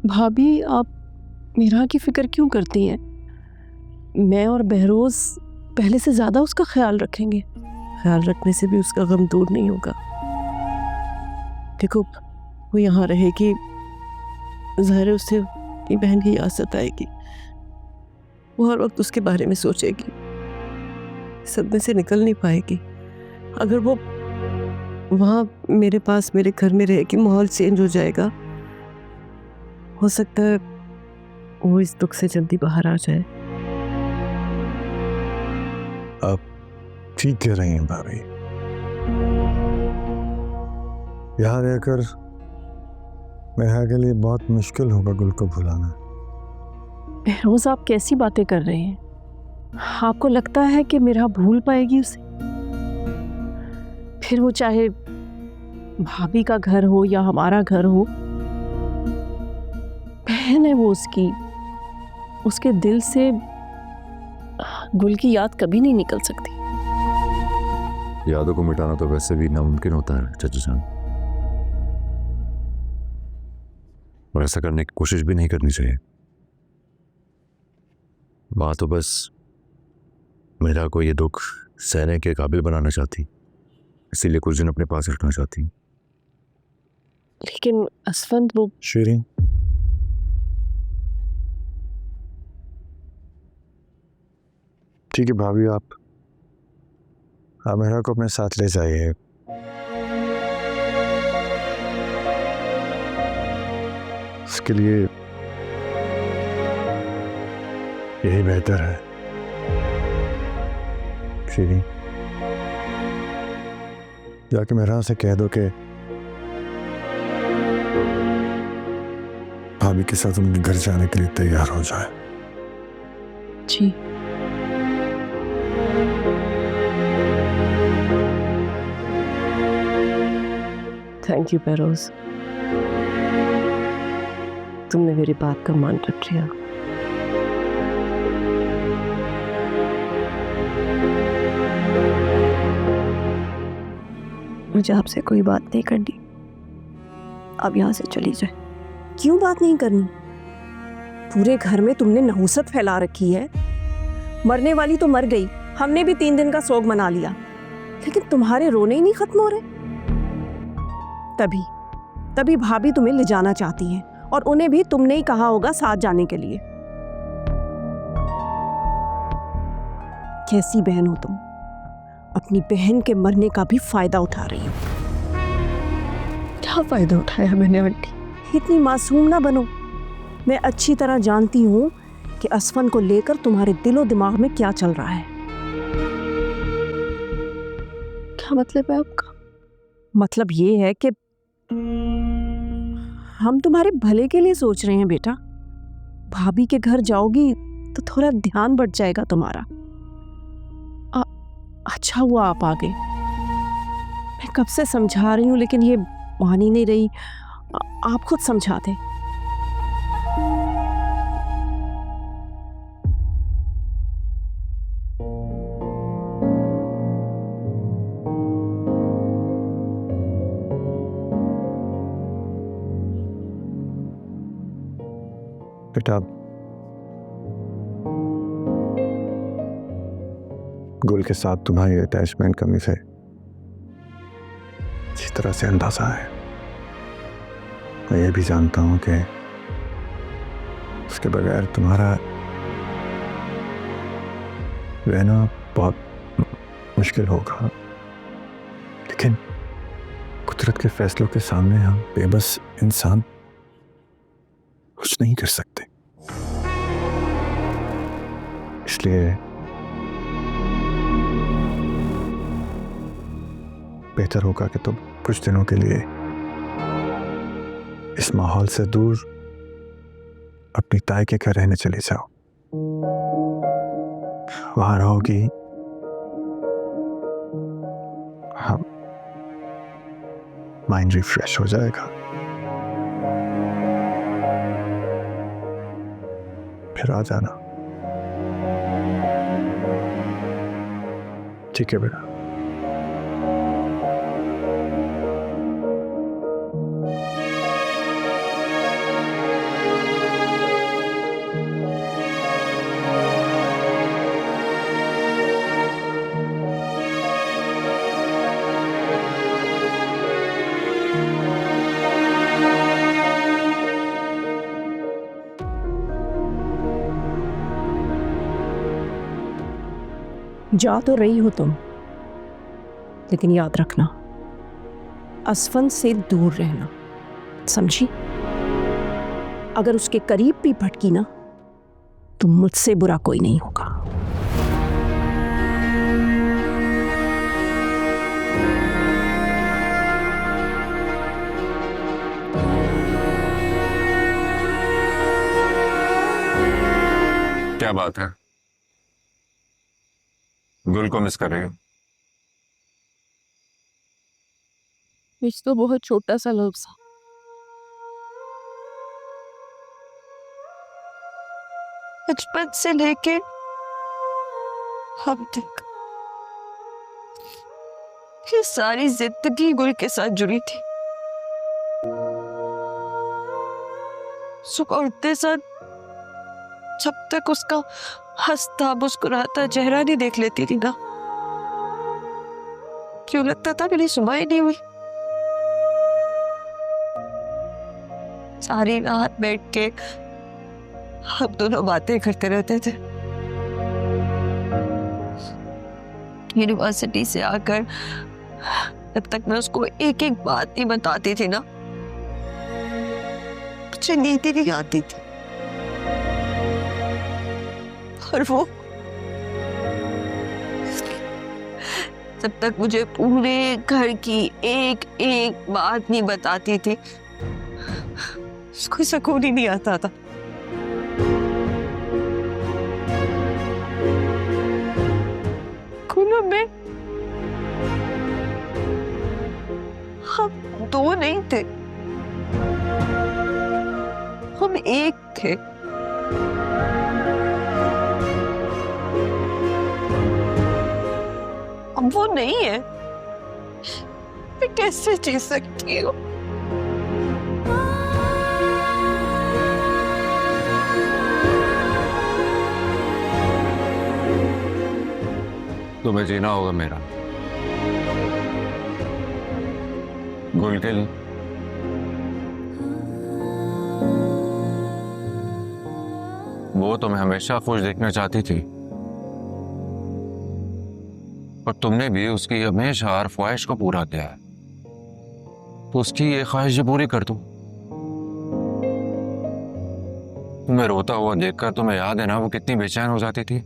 भाभी, आप मीरा की फिक्र क्यों करती हैं? मैं और बहरोज पहले से ज्यादा उसका ख्याल रखेंगे। ख्याल रखने से भी उसका गम दूर नहीं होगा। देखो, वो यहाँ रहेगी, ज़ाहिर है उससे अपनी बहन की याद सताएगी। वो हर वक्त उसके बारे में सोचेगी, सदमे से निकल नहीं पाएगी। अगर वो वहाँ मेरे पास, मेरे घर में रहेगी, माहौल चेंज हो जाएगा। हो सकता है वो इस दुख से जल्दी बाहर आ जाए। आप ठीक कह रही हैं भाभी। यहाँ रहकर मेरा के लिए बहुत मुश्किल होगा गुल को भुलाना। बहरोज, आप कैसी बातें कर रहे हैं? आपको लगता है कि मेरा भूल पाएगी उसे? फिर वो चाहे भाभी का घर हो या हमारा घर हो, बहन है वो उसकी। उसके दिल से गुल की याद कभी नहीं निकल सकती। यादों को मिटाना तो वैसे भी नामुमकिन होता है चाचू जान, और ऐसा करने की कोशिश भी नहीं करनी चाहिए। माँ तो बस मेरा को ये दुख सहने के काबिल बनाना चाहती, इसीलिए कुछ दिन अपने पास रखना चाहती। लेकिन असफंद, वो शीरीन, ठीक है भाभी, आप मेरा को अपने साथ ले जाइए। उसके लिए यही बेहतर है। शीरीन, जाके मेहरा से कह दो कि भाभी के साथ उनके घर जाने के लिए तैयार हो जाए। जी। थैंक यू बहरोज, तुमने मेरी बात का मान रख लिया। मुझे आपसे कोई बात नहीं करनी, अब यहाँ से चली जाए। क्यों बात नहीं करनी? पूरे घर में तुमने नहुसत फैला रखी है। मरने वाली तो मर गई, हमने भी 3 दिन का सोग मना लिया, लेकिन तुम्हारे रोने ही नहीं खत्म हो रहे। तभी भाभी तुम्हें ले जाना चाहती हैं, और उन्हें भी तुमने ही कहा होगा साथ जाने के लिए। कैसी बहन हो तुम? अपनी बहन के मरने का भी फायदा उठा रही हो। क्या फायदा उठाया मैंने आंटी? इतनी मासूम ना बनो। मैं अच्छी तरह जानती हूँ कि असफन को लेकर तुम्हारे दिलो दिमाग में क्या चल रहा है। क्या मतलब है आपका? मतलब ये है कि हम तुम्हारे भले के लिए सोच रहे हैं बेटा। भाभी के घर जाओगी तो थोड़ा ध्यान बढ़ जाएगा तुम्हारा। अच्छा हुआ आप आ गए। मैं कब से समझा रही हूँ, लेकिन ये मान ही नहीं रही। आप खुद समझा दें। बेटा, गुल के साथ तुम्हारी अटैचमेंट कमी से जिस तरह से अंदाजा है, मैं ये भी जानता हूं कि उसके बगैर तुम्हारा रहना बहुत मुश्किल होगा। लेकिन कुदरत के फैसलों के सामने हम बेबस इंसान कुछ नहीं कर सकते। इसलिए बेहतर होगा कि तुम कुछ दिनों के लिए इस माहौल से दूर अपनी ताई के घर रहने चले जाओ। वहां रहोगी, हम माइंड रिफ्रेश हो जाएगा, फिर आ जाना। ठीक है बेटा। जा तो रही हो तुम, लेकिन याद रखना असफन से दूर रहना, समझी? अगर उसके करीब भी भटकी ना तो मुझसे बुरा कोई नहीं होगा। क्या बात है, गुल को मिस कर रही हो? मिस तो बहुत छोटा सा लफ्ज है। बचपन से लेके अब तक ये सारी जिंदगी गुल के साथ जुड़ी थी। सुबह उठते साथ जब तक उसका हंसता मुस्कुराता चेहरा नहीं देख लेती थी ना, क्यों लगता था मेरी सुबह ही नहीं हुई। सारी रात बैठ के हम दोनों बातें करते रहते थे। यूनिवर्सिटी से आकर जब तक मैं उसको एक एक बात नहीं बताती थी ना, मुझे नींद ही नहीं आती थी। और वो जब तक मुझे पूरे घर की एक एक बात नहीं बताती थी, उसको सुकून ही नहीं आता था। कुलम में हम दो नहीं थे, हम एक थे। अब वो नहीं है, मैं कैसे जी सकती हूँ? तुम्हें जीना होगा मेरा, गुल के लिए। वो तुम्हें हमेशा खुश देखना चाहती थी और तुमने भी उसकी हमेशा हर ख्वाहिश को पूरा किया है, तो उसकी ये ख्वाहिश पूरी कर दूं। तुम्हें रोता हुआ देखकर तुम्हें याद है ना वो कितनी बेचैन हो जाती थी।